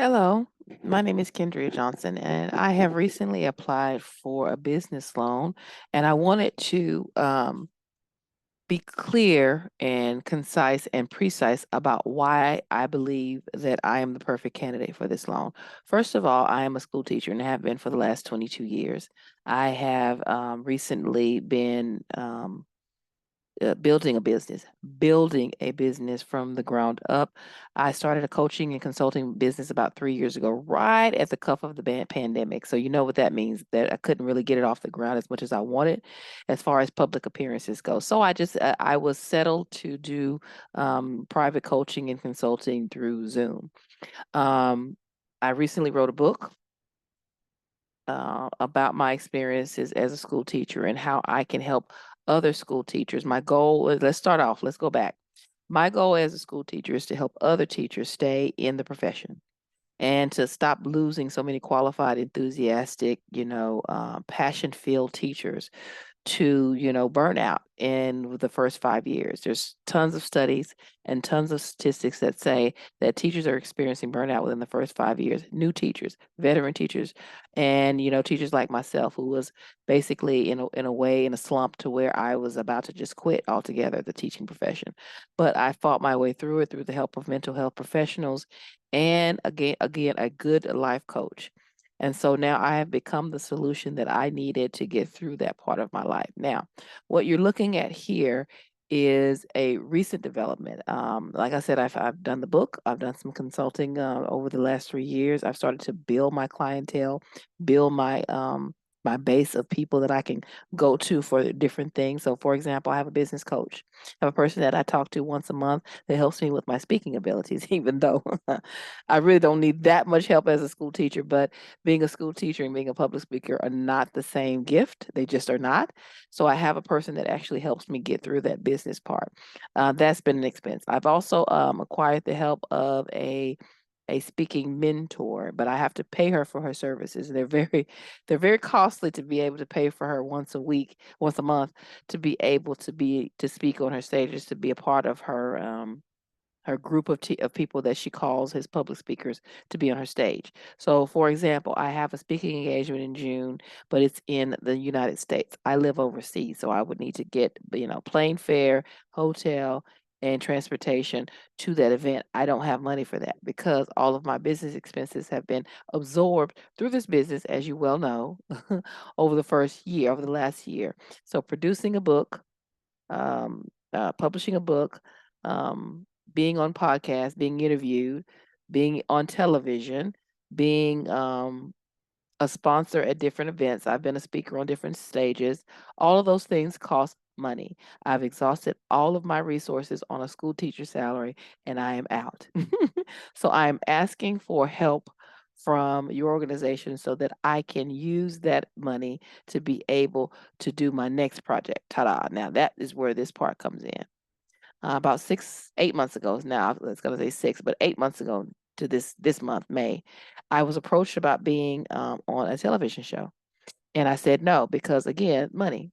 Hello, my name is Kendria Johnson, and I have recently applied for a business loan, and I wanted to be clear and concise and precise about why I believe that I am the perfect candidate for this loan. First of all, I am a school teacher and have been for the last 22 years. I have recently been building a business from the ground up. I started a coaching and consulting business about 3 years ago, right at the cuff of the pandemic. So you know what that means, that I couldn't really get it off the ground as much as I wanted as far as public appearances go. So I was settled to do private coaching and consulting through Zoom. Um, I recently wrote a book about my experiences as a school teacher and how I can help other school teachers. My goal is, let's go back. My goal as a school teacher is to help other teachers stay in the profession and to stop losing so many qualified, enthusiastic, passion-filled teachers to, burnout in the first 5 years. There's tons of studies and tons of statistics that say that teachers are experiencing burnout within the first 5 years. New teachers, veteran teachers, and teachers like myself, who was basically in a way in a slump to where I was about to just quit altogether the teaching profession. But I fought my way through it through the help of mental health professionals and again a good life coach. And so now I have become the solution that I needed to get through that part of my life. Now, what you're looking at here is a recent development. Like I said, I've done the book. I've done some consulting over the last 3 years. I've started to build my clientele, build my base of people that I can go to for different things. So, for example, I have a business coach. I have a person that I talk to once a month that helps me with my speaking abilities, even though I really don't need that much help as a school teacher. But being a school teacher and being a public speaker are not the same gift. They just are not. So I have a person that actually helps me get through that business part. That's been an expense. I've also acquired the help of a speaking mentor, but I have to pay her for her services. They're very costly to be able to pay for her once a week, once a month, to be able to speak on her stages, to be a part of her group of people that she calls his public speakers to be on her stage. So, for example, I have a speaking engagement in June, but it's in the United States. I live overseas, so I would need to get, plane fare, hotel, and transportation to that event. I don't have money for that because all of my business expenses have been absorbed through this business, as you well know, over the last year. So, producing a book, publishing a book, um, being on podcasts, being interviewed, being on television, being a sponsor at different events. I've been a speaker on different stages. All of those things cost money. I've exhausted all of my resources on a school teacher salary and I am out. So I am asking for help from your organization so that I can use that money to be able to do my next project. Ta-da. Now that is where this part comes in. About 8 months ago now, I was gonna say 6, but 8 months ago to this month, May, I was approached about being on a television show. And I said no, because again, money.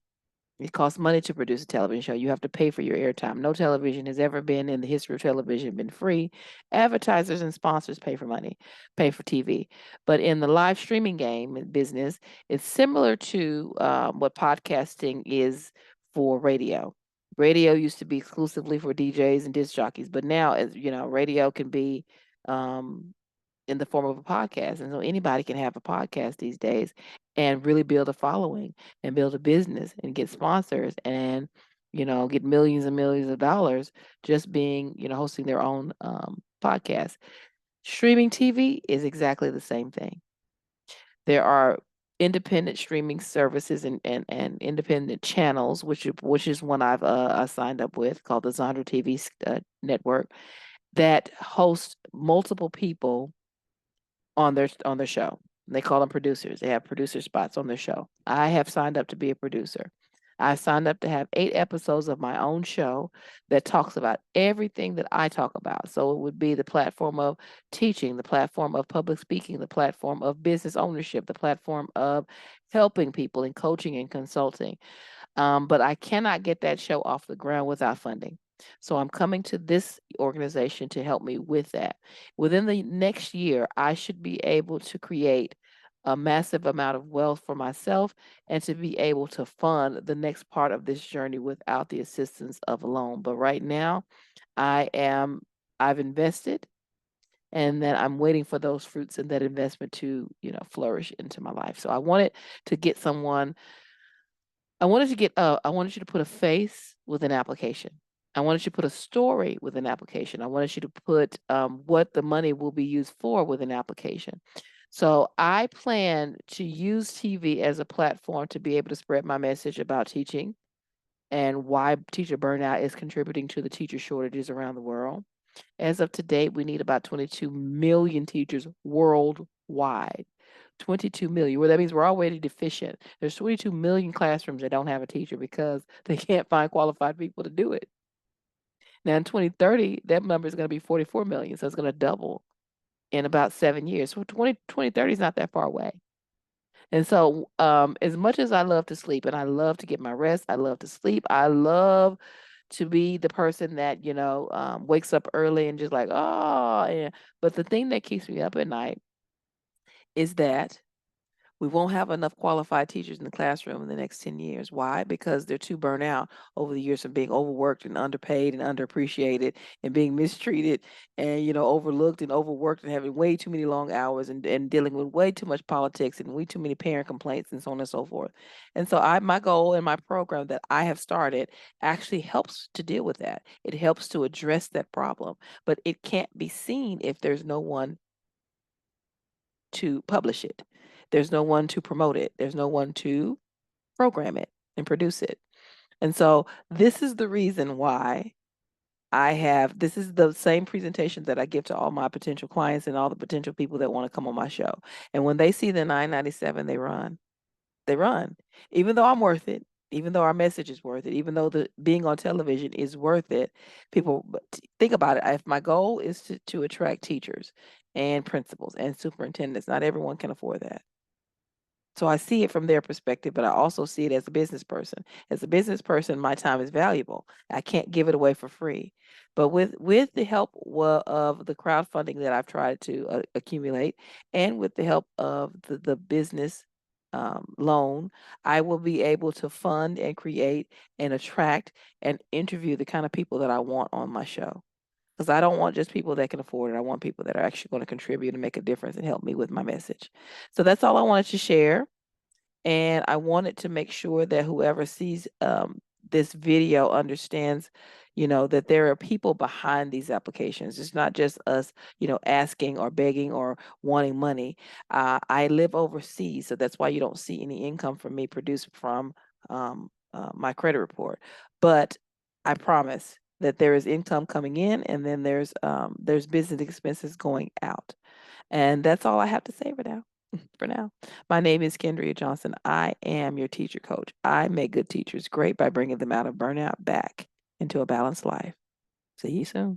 It costs money to produce a television show. You have to pay for your airtime. No television has ever been in the history of television been free. Advertisers and sponsors pay for money, pay for TV. But in the live streaming game business, it's similar to what podcasting is for radio. Radio used to be exclusively for DJs and disc jockeys, but now, as you know, radio can be um, in the form of a podcast. And so anybody can have a podcast these days and really build a following and build a business and get sponsors and, get millions and millions of dollars just being, hosting their own podcast. Streaming TV is exactly the same thing. There are independent streaming services and independent channels, which is one I signed up with called the Zondra TV network that hosts multiple people on their show. They call them producers. They have producer spots on their show. I have signed up to be a producer. I signed up to have 8 episodes of my own show that talks about everything that I talk about. So it would be the platform of teaching, the platform of public speaking, the platform of business ownership, the platform of helping people and coaching and consulting. But I cannot get that show off the ground without funding. So I'm coming to this organization to help me with that. Within the next year, I should be able to create a massive amount of wealth for myself and to be able to fund the next part of this journey without the assistance of a loan. But right now, I've invested, and then I'm waiting for those fruits and that investment to, flourish into my life. So I wanted to get someone I wanted to get I wanted you to put a face with an application. I wanted you to put a story with an application. I wanted you to put what the money will be used for with an application. So I plan to use TV as a platform to be able to spread my message about teaching and why teacher burnout is contributing to the teacher shortages around the world. As of today, we need about 22 million teachers worldwide. 22 million. Well, that means we're already deficient. There's 22 million classrooms that don't have a teacher because they can't find qualified people to do it. Now in 2030, that number is going to be 44 million. So it's going to double in about 7 years. So 2030 is not that far away. And so as much as I love to sleep and I love to get my rest, I love to sleep. I love to be the person that, wakes up early and just like, oh, yeah. But the thing that keeps me up at night is that we won't have enough qualified teachers in the classroom in the next 10 years. Why? Because they're too burnt out over the years of being overworked and underpaid and underappreciated and being mistreated and, overlooked and overworked and having way too many long hours and dealing with way too much politics and way too many parent complaints and so on and so forth. And so my goal and my program that I have started actually helps to deal with that. It helps to address that problem, but it can't be seen if there's no one to publish it. There's no one to promote it. There's no one to program it and produce it. And so this is the reason why this is the same presentation that I give to all my potential clients and all the potential people that want to come on my show. And when they see the $9.97, they run. They run. Even though I'm worth it, even though our message is worth it, even though the being on television is worth it, people think about it. If my goal is to attract teachers and principals and superintendents, not everyone can afford that. So I see it from their perspective, but I also see it as a business person. As a business person, my time is valuable. I can't give it away for free. But with the help of the crowdfunding that I've tried to accumulate, and with the help of the business loan, I will be able to fund and create and attract and interview the kind of people that I want on my show. Because I don't want just people that can afford it. I want people that are actually going to contribute and make a difference and help me with my message. So that's all I wanted to share. And I wanted to make sure that whoever sees this video understands, that there are people behind these applications. It's not just us, asking or begging or wanting money. I live overseas, so that's why you don't see any income from me produced from my credit report. But I promise that there is income coming in, and then there's business expenses going out. And that's all I have to say for now. For now, my name is Kendria Johnson. I am your teacher coach. I make good teachers great by bringing them out of burnout back into a balanced life. See you soon.